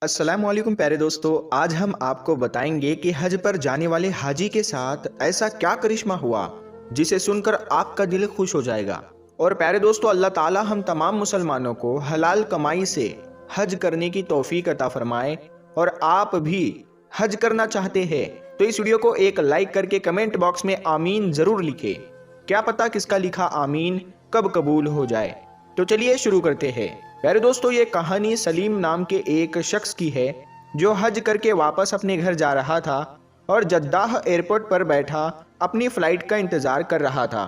अस्सलाम वालेकुम प्यारे दोस्तों, आज हम आपको बताएंगे कि हज पर जाने वाले हाजी के साथ ऐसा क्या करिश्मा हुआ जिसे सुनकर आपका दिल खुश हो जाएगा। और प्यारे दोस्तों, अल्लाह ताला हम तमाम मुसलमानों को हलाल कमाई से हज करने की तौफीक अता फरमाए। और आप भी हज करना चाहते हैं तो इस वीडियो को एक लाइक करके कमेंट बॉक्स में आमीन जरूर लिखें। क्या पता किसका लिखा आमीन कब कबूल हो जाए। तो चलिए शुरू करते हैं। प्यारे दोस्तों, ये कहानी सलीम नाम के एक शख्स की है जो हज करके वापस अपने घर जा रहा था और जद्दाह एयरपोर्ट पर बैठा अपनी फ्लाइट का इंतज़ार कर रहा था,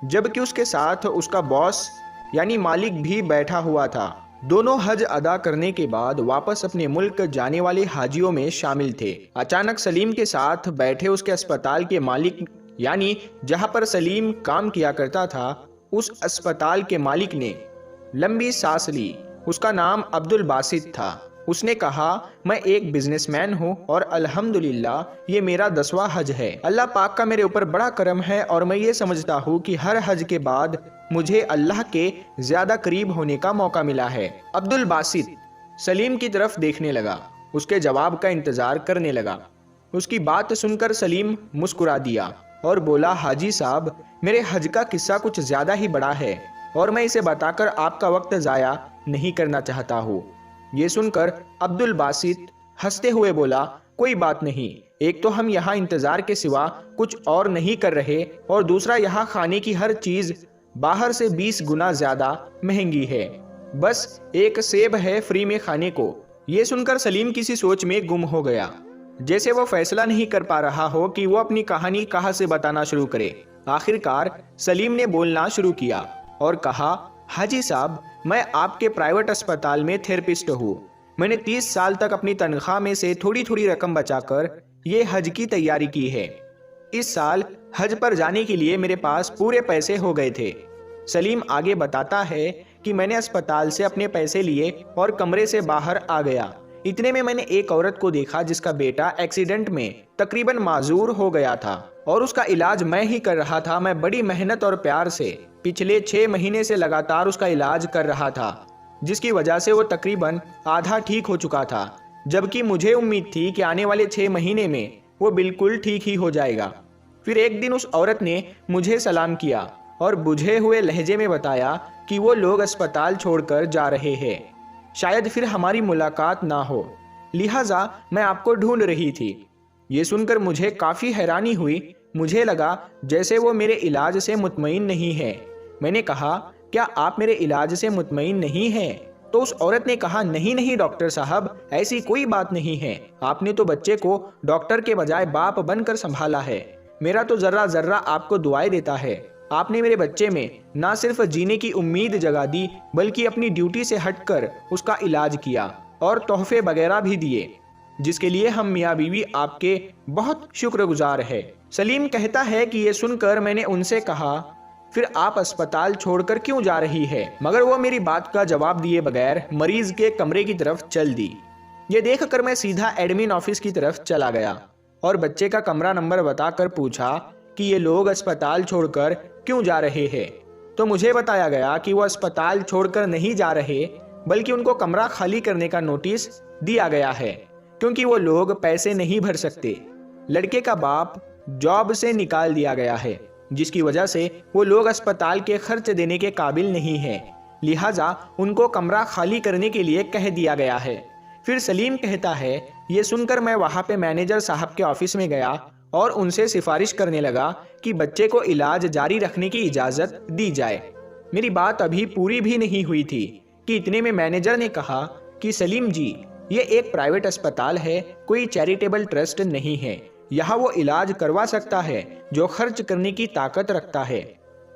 जबकि उसके साथ उसका बॉस यानी मालिक भी बैठा हुआ था। दोनों हज अदा करने के बाद वापस अपने मुल्क जाने वाले हाजियों में शामिल थे। अचानक सलीम के साथ बैठे उसके अस्पताल के मालिक यानी जहां पर सलीम काम किया करता था, उस अस्पताल के मालिक ने लंबी सांस ली। उसका नाम अब्दुल बासित था। उसने कहा, मैं एक बिजनेसमैन हूँ और अल्हम्दुलिल्लाह ये मेरा 10वां हज है। अल्लाह पाक का मेरे ऊपर बड़ा करम है और मैं ये समझता हूँ कि हर हज के बाद मुझे अल्लाह के ज्यादा करीब होने का मौका मिला है। अब्दुल बासित सलीम की तरफ देखने लगा, उसके जवाब का इंतजार करने लगा। उसकी बात सुनकर सलीम मुस्कुरा दिया और बोला, हाजी साहब, मेरे हज का किस्सा कुछ ज्यादा ही बड़ा है और मैं इसे बताकर आपका वक्त ज़ाया नहीं करना चाहता हूँ। ये सुनकर अब्दुल बासित हंसते हुए बोला, कोई बात नहीं, एक तो हम यहाँ इंतज़ार के सिवा कुछ और नहीं कर रहे और दूसरा यहाँ खाने की हर चीज़ बाहर से 20 गुना ज़्यादा महंगी है। बस एक सेब है फ्री में खाने को। ये सुनकर सलीम किसी सोच में गुम हो गया, जैसे वो फैसला नहीं कर पा रहा हो कि वो अपनी कहानी कहाँ से बताना शुरू करे। आखिरकार सलीम ने बोलना शुरू किया और कहा, हाजी साहब, मैं आपके प्राइवेट अस्पताल में थेरेपिस्ट हूँ। मैंने 30 साल तक अपनी तनख्वाह में से थोड़ी थोड़ी रकम बचाकर ये हज की तैयारी की है। इस साल हज पर जाने के लिए मेरे पास पूरे पैसे हो गए थे। सलीम आगे बताता है कि मैंने अस्पताल से अपने पैसे लिए और कमरे से बाहर आ गया। इतने में मैंने एक औरत को देखा जिसका बेटा एक्सीडेंट में तकरीबन माजूर हो गया था और उसका इलाज मैं ही कर रहा था। मैं बड़ी मेहनत और प्यार से पिछले 6 महीने से लगातार उसका इलाज कर रहा था, जिसकी वजह से वो तकरीबन आधा ठीक हो चुका था, जबकि मुझे उम्मीद थी कि आने वाले 6 महीने में वो बिल्कुल ठीक ही हो जाएगा। फिर एक दिन उस औरत ने मुझे सलाम किया और बुझे हुए लहजे में बताया कि वो लोग अस्पताल छोड़कर जा रहे हैं, शायद फिर हमारी मुलाकात ना हो, लिहाजा मैं आपको ढूंढ रही थी। ये सुनकर मुझे काफ़ी हैरानी हुई। मुझे लगा जैसे वो मेरे इलाज से मुतमईन नहीं है। मैंने कहा, क्या आप मेरे इलाज से मुतमईन नहीं हैं? तो उस औरत ने कहा, नहीं नहीं डॉक्टर साहब, ऐसी कोई बात नहीं है। आपने तो बच्चे को डॉक्टर के बजाय बाप बनकर संभाला है। मेरा तो जर्रा जर्रा आपको दुआएं देता है। आपने मेरे बच्चे में ना सिर्फ जीने की उम्मीद जगा दी, बल्कि अपनी ड्यूटी से हटकर उसका इलाज किया और तोहफे वगैरह भी दिए, जिसके लिए हम मियाँ बीवी आपके बहुत शुक्रगुजार है। सलीम कहता है कि ये सुनकर मैंने उनसे कहा, फिर आप अस्पताल छोड़कर क्यों जा रही है? मगर वो मेरी बात का जवाब दिए बगैर मरीज के कमरे की तरफ चल दी। ये देखकर मैं सीधा एडमिन ऑफिस की तरफ चला गया और बच्चे का कमरा नंबर बताकर पूछा कि ये लोग अस्पताल छोड़कर क्यों जा रहे हैं। तो मुझे बताया गया कि वो अस्पताल छोड़कर नहीं जा रहे, बल्कि उनको कमरा खाली करने का नोटिस दिया गया है, क्योंकि वो लोग पैसे नहीं भर सकते। लड़के का बाप जॉब से निकाल दिया गया है, जिसकी वजह से वो लोग अस्पताल के खर्च देने के काबिल नहीं हैं, लिहाजा उनको कमरा खाली करने के लिए कह दिया गया है। फिर सलीम कहता है, ये सुनकर मैं वहाँ पे मैनेजर साहब के ऑफिस में गया और उनसे सिफारिश करने लगा कि बच्चे को इलाज जारी रखने की इजाज़त दी जाए। मेरी बात अभी पूरी भी नहीं हुई थी कि इतने में मैनेजर ने कहा कि सलीम जी, ये एक प्राइवेट अस्पताल है, कोई चैरिटेबल ट्रस्ट नहीं है। यहाँ वो इलाज करवा सकता है जो खर्च करने की ताकत रखता है।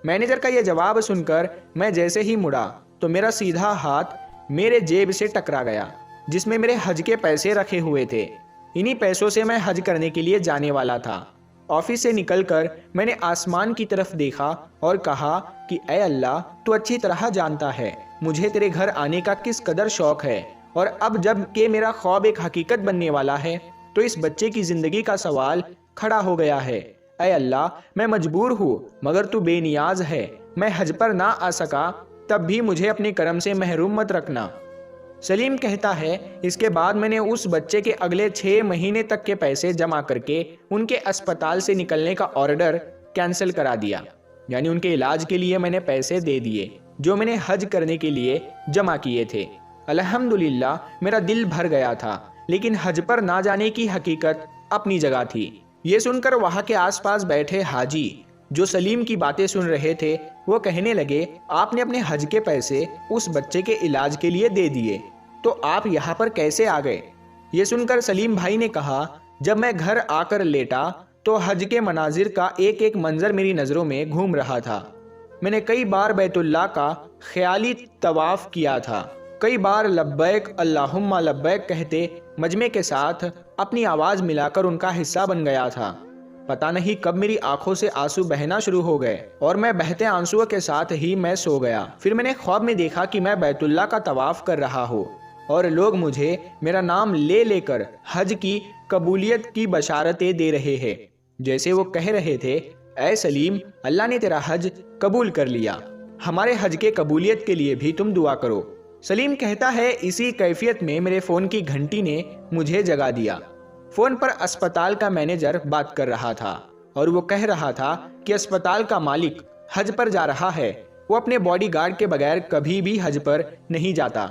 मैनेजर का यह जवाब सुनकर मैं जैसे ही मुड़ा तो मेरा सीधा हाथ मेरे जेब से टकरा गया, जिसमें मेरे हज के पैसे रखे हुए थे। इन्हीं पैसों से मैं हज करने के लिए जाने वाला था। ऑफिस से निकलकर मैंने आसमान की तरफ देखा और कहा कि ऐ अल्लाह, तू अच्छी तरह जानता है मुझे तेरे घर आने का किस कदर शौक है, और अब जब कि मेरा ख्वाब एक हकीकत बनने वाला है तो इस बच्चे की जिंदगी का सवाल खड़ा हो गया है। ऐ अल्लाह, मैं मजबूर हूँ मगर तू बेनियाज है, मैं हज पर ना आ सका तब भी मुझे अपने करम से महरूम मत रखना। सलीम कहता है, इसके बाद मैंने उस बच्चे के अगले 6 महीने तक के पैसे जमा करके उनके अस्पताल से निकलने का ऑर्डर कैंसिल करा दिया। यानी उनके इलाज के लिए मैंने पैसे दे दिए जो मैंने हज करने के लिए जमा किए थे। अल्हम्दुलिल्लाह मेरा दिल भर गया था, लेकिन हज पर ना जाने की हकीकत अपनी जगह थी। ये सुनकर वहाँ के आसपास बैठे हाजी जो सलीम की बातें सुन रहे थे वो कहने लगे, आपने अपने हज के पैसे उस बच्चे के इलाज के लिए दे दिए तो आप यहाँ पर कैसे आ गए? ये सुनकर सलीम भाई ने कहा, जब मैं घर आकर लेटा तो हज के मनाजिर का एक एक मंजर मेरी नज़रों में घूम रहा था। मैंने कई बार बैतुल्लाह का ख्याली तवाफ किया था, कई बार लब्बैक अल्लाहुम्मा लब्बैक कहते मजमे के साथ अपनी आवाज़ मिलाकर उनका हिस्सा बन गया था। पता नहीं कब मेरी आंखों से आंसू बहना शुरू हो गए और मैं बहते आंसुओं के साथ ही मैं सो गया। फिर मैंने ख्वाब में देखा कि मैं बैतुल्लाह का तवाफ कर रहा हूँ और लोग मुझे मेरा नाम ले लेकर हज की कबूलियत की बशारतें दे रहे हैं। जैसे वो कह रहे थे, ऐ सलीम, अल्लाह ने तेरा हज कबूल कर लिया, हमारे हज के कबूलियत के लिए भी तुम दुआ करो। सलीम कहता है, इसी कैफियत में मेरे फ़ोन की घंटी ने मुझे जगा दिया। फ़ोन पर अस्पताल का मैनेजर बात कर रहा था और वो कह रहा था कि अस्पताल का मालिक हज पर जा रहा है। वो अपने बॉडीगार्ड के बगैर कभी भी हज पर नहीं जाता,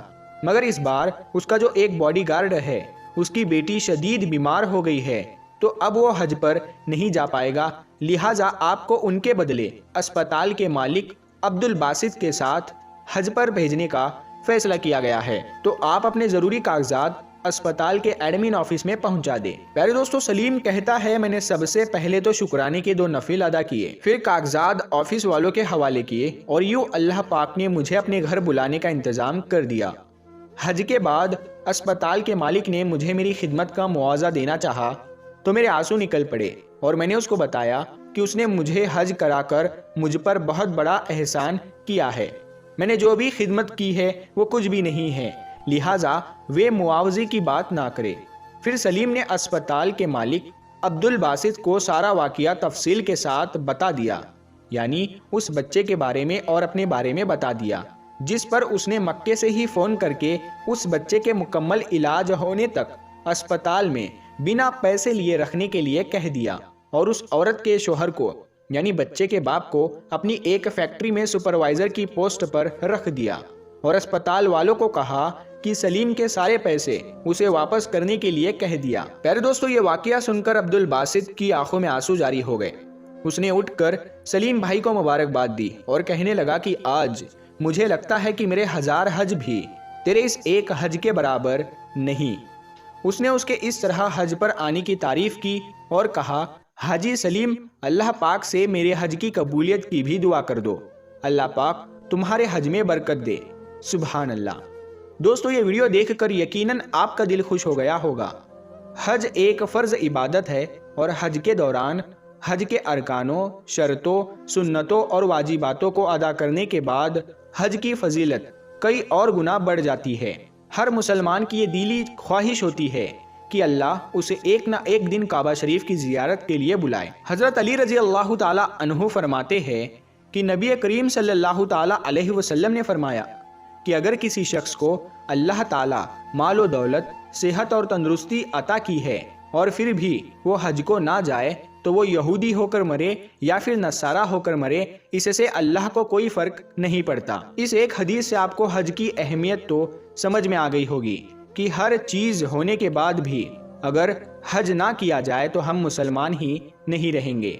मगर इस बार उसका जो एक बॉडीगार्ड है उसकी बेटी शदीद बीमार हो गई है, तो अब वो हज पर नहीं जा पाएगा, लिहाजा आपको उनके बदले अस्पताल के मालिक अब्दुल बासित के साथ हज पर भेजने का फैसला किया गया है। तो आप अपने ज़रूरी कागजात अस्पताल के एडमिन ऑफिस में पहुंचा दे। प्यारे दोस्तों, सलीम कहता है, मैंने सबसे पहले तो शुक्राने के 2 नफिल अदा किए, फिर कागजात ऑफिस वालों के हवाले किए और यूं अल्लाह पाक ने मुझे अपने घर बुलाने का इंतजाम कर दिया। हज के बाद अस्पताल के मालिक ने मुझे मेरी खिदमत का मुआवजा देना चाहा तो मेरे आंसू निकल पड़े और मैंने उसको बताया कि उसने मुझे हज कराकर मुझ पर बहुत बड़ा एहसान किया है। मैंने जो भी खिदमत की है वो कुछ भी नहीं है, लिहाजा वे मुआवजे की बात ना करे। फिर सलीम ने अस्पताल के मालिक अब्दुल बासित को सारा वाक़या तफसील के साथ बता दिया, यानी उस बच्चे के बारे में और अपने बारे में बता दिया, जिस पर उसने मक्के से ही फ़ोन करके उस बच्चे के मुकम्मल इलाज होने तक अस्पताल में बिना पैसे लिए रखने के लिए कह दिया और उस औरत के शोहर को यानी बच्चे के बाप को अपनी एक फैक्ट्री में सुपरवाइजर की पोस्ट पर रख दिया और अस्पताल वालों को कहा कि सलीम के सारे पैसे उसे वापस करने के लिए कह दिया। प्यारे दोस्तों, ये वाकया सुनकर अब्दुल बासित की आंखों में आंसू जारी हो गए। उसने उठकर सलीम भाई को मुबारकबाद दी और कहने लगा कि आज मुझे लगता है कि मेरे 1000 हज भी तेरे इस एक हज के बराबर नहीं। उसने उसके इस तरह हज पर आने की तारीफ की और कहा, हाजी सलीम, अल्लाह पाक से मेरे हज की कबूलियत की भी दुआ कर दो, अल्लाह पाक तुम्हारे हज में बरकत दे। सुभान अल्लाह। दोस्तों, ये वीडियो देखकर यकीनन आपका दिल खुश हो गया होगा। हज एक फ़र्ज इबादत है और हज के दौरान हज के अरकानों, शर्तों, सुन्नतों और वाजिबातों को अदा करने के बाद हज की फजीलत कई और गुना बढ़ जाती है। हर मुसलमान की ये दिली ख्वाहिश होती है कि अल्लाह उसे एक ना एक दिन काबा शरीफ की जियारत के लिए बुलाए। हज़रत अली रज़ी अल्लाह ताला अन्हु फरमाते हैं कि नबी करीम सल्लल्लाहु ताला अलैहि वसल्लम ने फरमाया कि अगर किसी शख्स को अल्लाह ताला मालो दौलत, सेहत और तंदुरुस्ती अता की है और फिर भी वो हज को ना जाए तो वो यहूदी होकर मरे या फिर नसारा होकर मरे, इससे अल्लाह को कोई फ़र्क नहीं पड़ता। इस एक हदीस से आपको हज की अहमियत तो समझ में आ गई होगी कि हर चीज़ होने के बाद भी अगर हज ना किया जाए तो हम मुसलमान ही नहीं रहेंगे।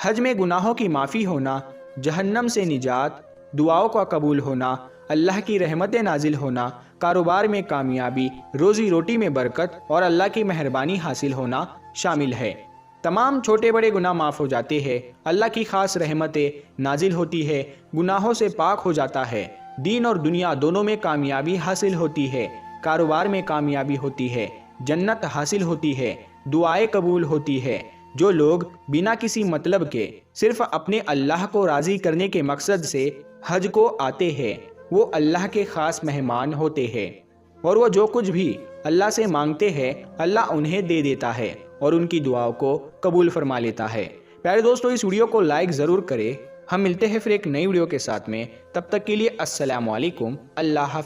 हज में गुनाहों की माफ़ी होना, जहन्नम से निजात, दुआओं का कबूल होना, अल्लाह की रहमतें नाजिल होना, कारोबार में कामयाबी, रोज़ी रोटी में बरकत और अल्लाह की मेहरबानी हासिल होना शामिल है। तमाम छोटे बड़े गुनाह माफ़ हो जाते हैं, अल्लाह की ख़ास रहमतें नाजिल होती है, गुनाहों से पाक हो जाता है, दीन और दुनिया दोनों में कामयाबी हासिल होती है, कारोबार में कामयाबी होती है, जन्नत हासिल होती है, दुआएं कबूल होती है। जो लोग बिना किसी मतलब के सिर्फ अपने अल्लाह को राज़ी करने के मकसद से हज को आते हैं, वो अल्लाह के ख़ास मेहमान होते हैं और वो जो कुछ भी अल्लाह से मांगते हैं अल्लाह उन्हें दे देता है और उनकी दुआओं को कबूल फरमा लेता है। प्यारे दोस्तों, इस वीडियो को लाइक ज़रूर करें। हम मिलते हैं फिर एक नई वीडियो के साथ में, तब तक के लिए अस्सलाम वालेकुम, अल्लाह हाफ़िज़।